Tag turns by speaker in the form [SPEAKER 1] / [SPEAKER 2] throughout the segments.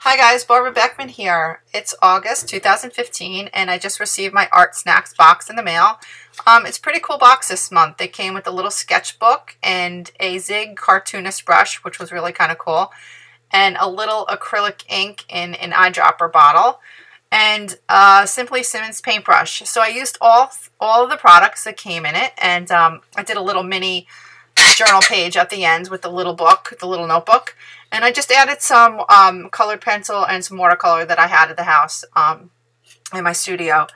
[SPEAKER 1] Hi guys, Barbara Beckmann here. It's August 2015 and I just received my Art Snacks box in the mail. It's a pretty cool box this month. It came with a little sketchbook and a Zig cartoonist brush, which was really kind of cool, and a little acrylic ink in an eyedropper bottle, and Simply Simmons paintbrush. So I used all of the products that came in it, and I did a little mini journal page at the end with the little book, the little notebook. And I just added some colored pencil and some watercolor that I had at the house in my studio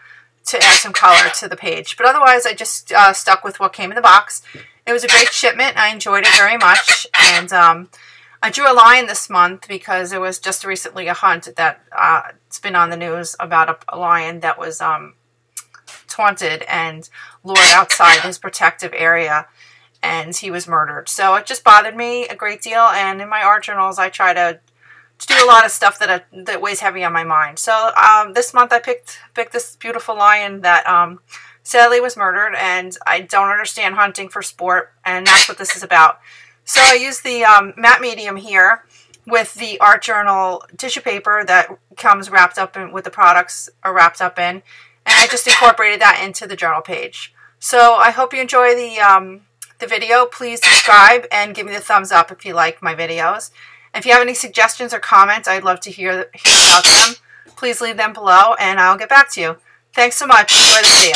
[SPEAKER 1] to add some color to the page. But otherwise, I just stuck with what came in the box. It was a great shipment. I enjoyed it very much. And I drew a lion this month because there was just recently a hunt that it's been on the news about a lion that was taunted and lured outside his protective area, and he was murdered. So it just bothered me a great deal, and in my art journals I try to do a lot of stuff that weighs heavy on my mind. So this month I picked this beautiful lion that sadly was murdered, and I don't understand hunting for sport, and that's what this is about. So I used the matte medium here with the art journal tissue paper that comes wrapped up in, with the products are wrapped up in, and I just incorporated that into the journal page. So I hope you enjoy the video. Please subscribe and give me the thumbs up if you like my videos. And if you have any suggestions or comments, I'd love to hear about them. Please leave them below and I'll get back to you. Thanks so much. Enjoy the video.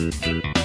[SPEAKER 2] Thank you.